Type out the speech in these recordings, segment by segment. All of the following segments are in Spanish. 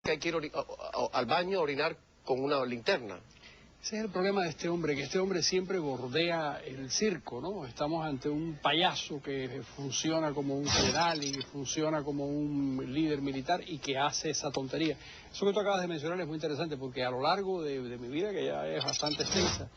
que hay que ir al baño a orinar con una linterna. Ese es el problema de este hombre, que este hombre siempre bordea el circo, ¿no? Estamos ante un payaso que funciona como un general y funciona como un líder militar y que hace esa tontería. Eso que tú acabas de mencionar es muy interesante porque a lo largo de mi vida, que ya es bastante extensa,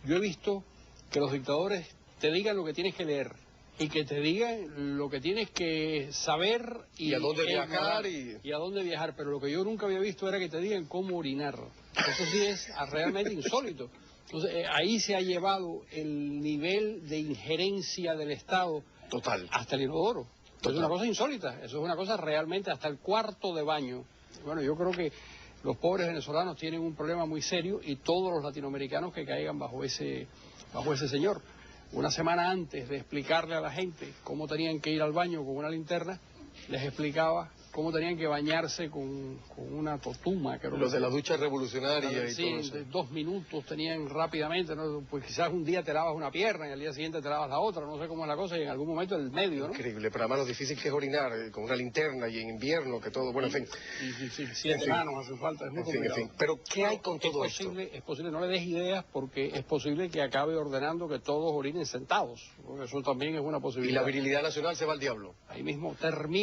yo he visto que los dictadores te digan lo que tienes que leer y que te digan lo que tienes que saber y a dónde viajar y a dónde viajar, pero lo que yo nunca había visto era que te digan cómo orinar. Eso sí es realmente insólito. Entonces ahí se ha llevado el nivel de injerencia del Estado total hasta el inodoro. Total. Es una cosa insólita, eso es una cosa realmente hasta el cuarto de baño. Bueno, yo creo que los pobres venezolanos tienen un problema muy serio y todos los latinoamericanos que caigan bajo ese señor. Una semana antes de explicarle a la gente cómo tenían que ir al baño con una linterna, les explicaba cómo tenían que bañarse con una totuma. Los de la ducha revolucionaria y sí, todo eso. 2 minutos tenían rápidamente, ¿no? Pues quizás un día te lavas una pierna y al día siguiente te lavas la otra, no sé cómo es la cosa, y en algún momento el medio, ¿no? Increíble, pero además lo difícil que es orinar con una linterna y en invierno, que todo, bueno, en fin. Y 7 manos hace falta, es muy complicado. En fin. Pero ¿qué hay con todo esto? Es posible, no le des ideas porque es posible que acabe ordenando que todos orinen sentados, porque eso también es una posibilidad. Y la virilidad nacional se va al diablo. Ahí mismo terminan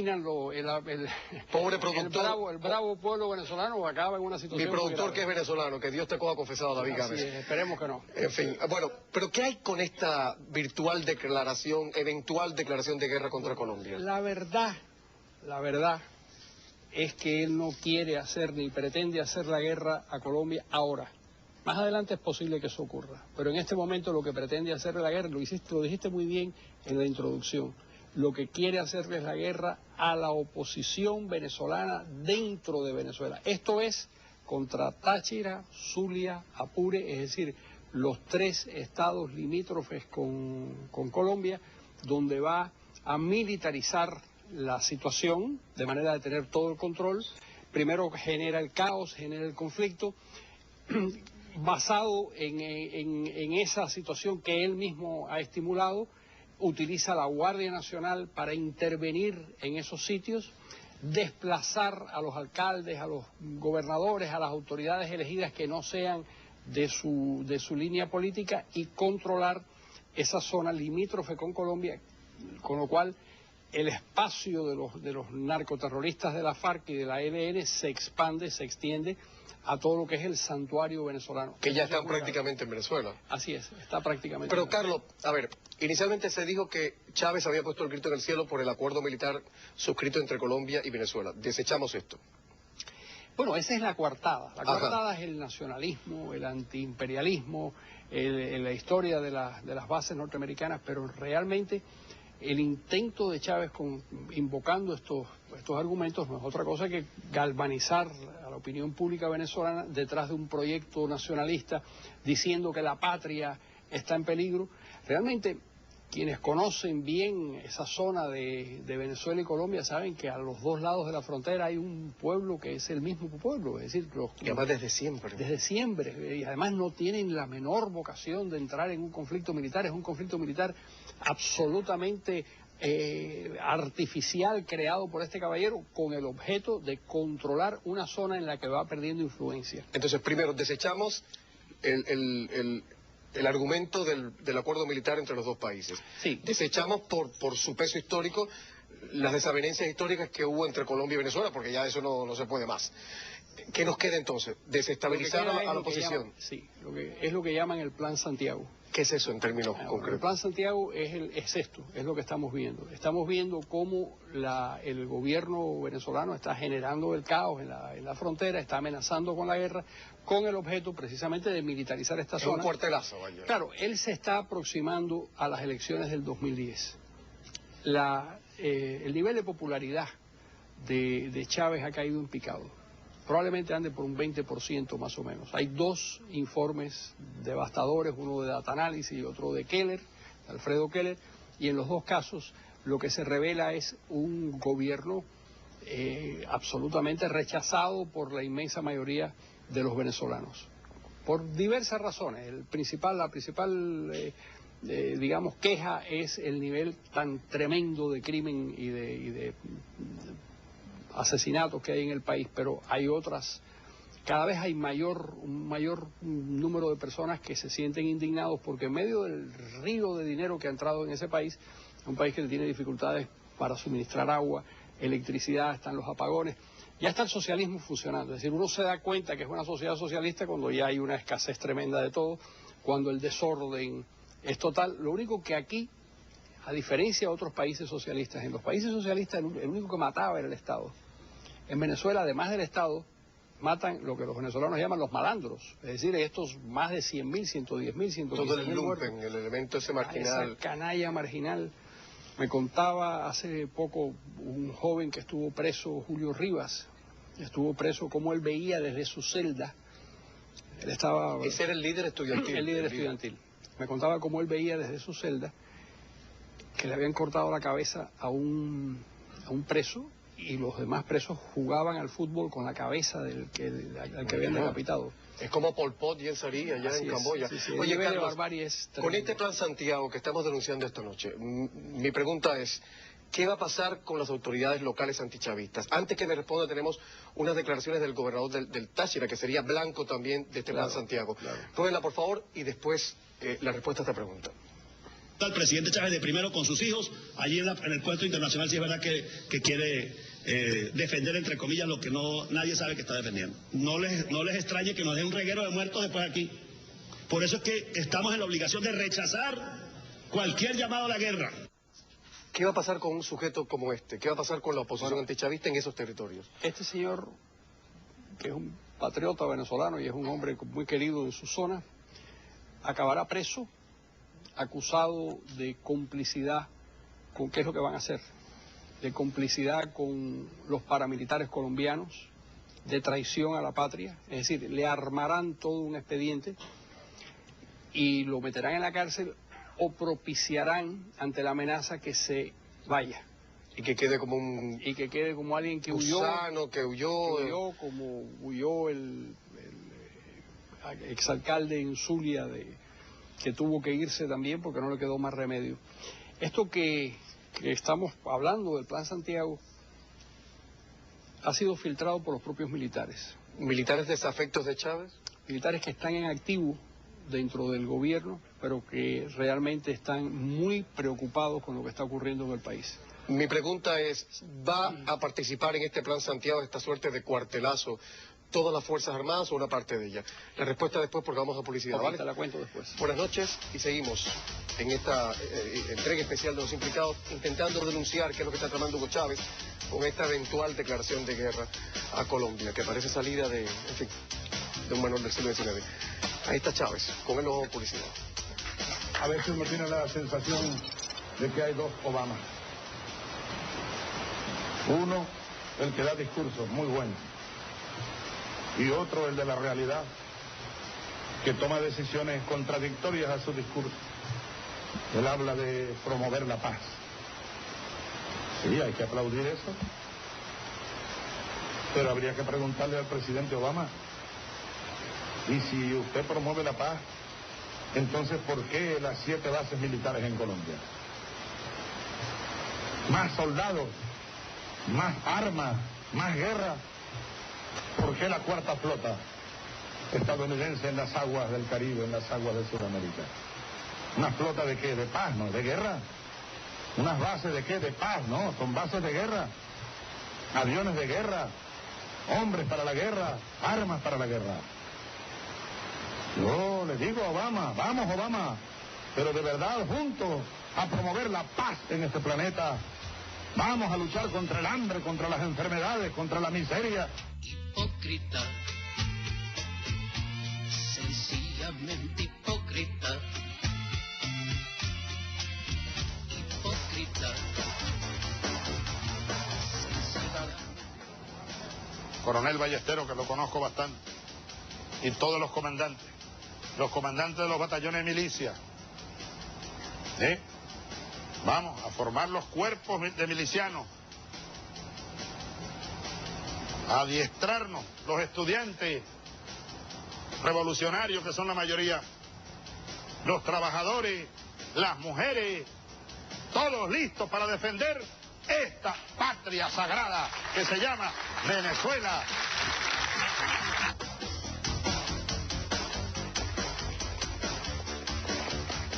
pobre productor. El bravo pueblo venezolano acaba en una situación. Mi productor que es venezolano, que Dios te coja confesado, David Gámez. Esperemos que no. En fin, bueno, pero ¿qué hay con esta eventual declaración de guerra contra Colombia? La verdad es que él no quiere hacer ni pretende hacer la guerra a Colombia ahora. Más adelante es posible que eso ocurra, pero en este momento lo que pretende hacer la guerra, lo dijiste muy bien en la introducción, lo que quiere hacerle es la guerra a la oposición venezolana dentro de Venezuela. Esto es contra Táchira, Zulia, Apure, es decir, los 3 estados limítrofes con Colombia, donde va a militarizar la situación de manera de tener todo el control. Primero genera el caos, genera el conflicto, basado en esa situación que él mismo ha estimulado. Utiliza la Guardia Nacional para intervenir en esos sitios, desplazar a los alcaldes, a los gobernadores, a las autoridades elegidas que no sean de su línea política y controlar esa zona limítrofe con Colombia, con lo cual el espacio de los narcoterroristas de la FARC y de la ELN se expande, se extiende a todo lo que es el santuario venezolano. Que ya están prácticamente en Venezuela. Así es, está prácticamente. Pero Carlos, a ver, inicialmente se dijo que Chávez había puesto el grito en el cielo por el acuerdo militar suscrito entre Colombia y Venezuela. Desechamos esto. Bueno, esa es la coartada. La coartada es el nacionalismo, el antiimperialismo, la historia de las bases norteamericanas, pero realmente el intento de Chávez invocando estos argumentos no es otra cosa que galvanizar a la opinión pública venezolana detrás de un proyecto nacionalista diciendo que la patria está en peligro. Realmente quienes conocen bien esa zona de Venezuela y Colombia saben que a los 2 lados de la frontera hay un pueblo que es el mismo pueblo, es decir, y además desde siempre. Desde siempre, y además no tienen la menor vocación de entrar en un conflicto militar, es un conflicto militar absolutamente artificial creado por este caballero con el objeto de controlar una zona en la que va perdiendo influencia. Entonces, primero, desechamos el argumento del acuerdo militar entre los 2 países. Sí. Desechamos por su peso histórico las desavenencias históricas que hubo entre Colombia y Venezuela, porque ya eso no se puede más. ¿Qué nos queda entonces? Desestabilizar a la oposición. Es lo que llaman el Plan Santiago. ¿Qué es eso en términos concretos? El Plan Santiago es esto, es lo que estamos viendo. Estamos viendo cómo el gobierno venezolano está generando el caos en la frontera, está amenazando con la guerra, con el objeto precisamente de militarizar esta zona. Un cuartelazo, vaya. Claro, él se está aproximando a las elecciones del 2010. El nivel de popularidad de Chávez ha caído en picado. Probablemente ande por un 20% más o menos. Hay 2 informes devastadores, uno de Data Analysis y otro de Keller, Alfredo Keller, y en los 2 casos lo que se revela es un gobierno absolutamente rechazado por la inmensa mayoría de los venezolanos, por diversas razones. La principal digamos, queja es el nivel tan tremendo de crimen y de asesinatos que hay en el país, pero hay otras. Cada vez hay un mayor número de personas que se sienten indignados porque en medio del río de dinero que ha entrado en ese país, un país que tiene dificultades para suministrar agua, electricidad, están los apagones, ya está el socialismo funcionando. Es decir, uno se da cuenta que es una sociedad socialista cuando ya hay una escasez tremenda de todo, cuando el desorden es total. Lo único que aquí, a diferencia de otros países socialistas, en los países socialistas el único que mataba era el Estado. En Venezuela, además del Estado, matan lo que los venezolanos llaman los malandros, es decir, estos más de 100.000, 110.000, 115.000 todo el lumpen, el elemento ese marginal. Esa canalla marginal. Me contaba hace poco un joven que estuvo preso, Julio Rivas, estuvo preso, como él veía desde su celda. Él estaba... Ese era el líder estudiantil. El líder estudiantil. Me contaba cómo él veía desde su celda que le habían cortado la cabeza a un preso, y los demás presos jugaban al fútbol con la cabeza al que habían decapitado. Es como Pol Pot y el Sarí allá en Camboya. Sí, Oye, Carlos, con con este plan Santiago que estamos denunciando esta noche, mi pregunta es, ¿qué va a pasar con las autoridades locales antichavistas? Antes que me responda, tenemos unas declaraciones del gobernador del Táchira, que sería blanco también de este plan Santiago. Pruébenla, por favor, y después la respuesta a esta pregunta. Al presidente Chávez de primero con sus hijos, allí en el puerto internacional, sí es verdad que quiere defender, entre comillas, lo que nadie sabe que está defendiendo. No les extrañe que nos dé un reguero de muertos después aquí. Por eso es que estamos en la obligación de rechazar cualquier llamado a la guerra. ¿Qué va a pasar con un sujeto como este? ¿Qué va a pasar con la oposición antichavista en esos territorios? Este señor, que es un patriota venezolano y es un hombre muy querido en su zona, acabará preso, acusado de complicidad con, ¿qué es lo que van a hacer? De complicidad con los paramilitares colombianos, de traición a la patria, es decir, le armarán todo un expediente y lo meterán en la cárcel o propiciarán ante la amenaza que se vaya. Y que quede como un... Y que quede como alguien que gusano, que huyó... como huyó el exalcalde en Zulia que tuvo que irse también porque no le quedó más remedio. Esto que estamos hablando del Plan Santiago ha sido filtrado por los propios militares. ¿Militares desafectos de Chávez? Militares que están en activo dentro del gobierno, pero que realmente están muy preocupados con lo que está ocurriendo en el país. Mi pregunta es, ¿va a participar en este Plan Santiago, esta suerte de cuartelazo, todas las Fuerzas Armadas o una parte de ellas? La respuesta después porque vamos a publicidad, ¿vale? Te la cuento después. Buenas noches y seguimos en esta entrega especial de los implicados intentando denunciar qué es lo que está tramando Hugo Chávez con esta eventual declaración de guerra a Colombia, que parece salida de un menor del siglo XIX. Ahí está Chávez, con él nos vamos a publicidad. A veces uno tiene la sensación de que hay dos Obamas. Uno, el que da discursos muy buenos, y otro, el de la realidad, que toma decisiones contradictorias a su discurso. Él habla de promover la paz. Sí, hay que aplaudir eso. Pero habría que preguntarle al presidente Obama, y si usted promueve la paz, entonces ¿por qué las 7 bases militares en Colombia? Más soldados, más armas, más guerra. ¿Por qué la 4ª flota estadounidense en las aguas del Caribe, en las aguas de Sudamérica? ¿Una flota de qué? ¿De paz, no? ¿De guerra? ¿Unas bases de qué? De paz, ¿no? Son bases de guerra. Aviones de guerra. Hombres para la guerra. Armas para la guerra. Yo le digo a Obama, vamos Obama, pero de verdad juntos a promover la paz en este planeta. Vamos a luchar contra el hambre, contra las enfermedades, contra la miseria. Hipócrita, sencillamente hipócrita. Hipócrita. Coronel Ballesteros, que lo conozco bastante, y todos los comandantes de los batallones de milicia. Vamos a formar los cuerpos de milicianos, a adiestrarnos, los estudiantes revolucionarios, que son la mayoría, los trabajadores, las mujeres, todos listos para defender esta patria. patria sagrada que se llama Venezuela.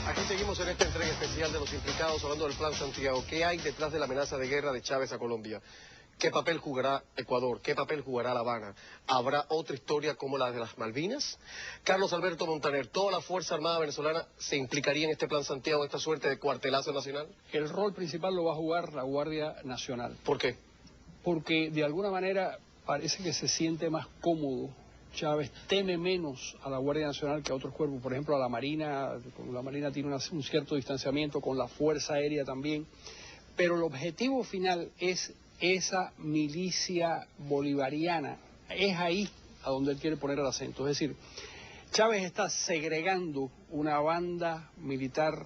Aquí seguimos en esta entrega especial de Los Implicados, hablando del Plan Santiago. ¿Qué hay detrás de la amenaza de guerra de Chávez a Colombia? ¿Qué papel jugará Ecuador? ¿Qué papel jugará La Habana? ¿Habrá otra historia como la de las Malvinas? Carlos Alberto Montaner, ¿toda la Fuerza Armada venezolana se implicaría en este Plan Santiago, esta suerte de cuartelazo nacional? El rol principal lo va a jugar la Guardia Nacional. ¿Por qué? Porque de alguna manera parece que se siente más cómodo. Chávez teme menos a la Guardia Nacional que a otros cuerpos, por ejemplo a la Marina. La Marina tiene un cierto distanciamiento, con la Fuerza Aérea también, pero el objetivo final es esa milicia bolivariana, es ahí a donde él quiere poner el acento. Es decir, Chávez está segregando una banda militar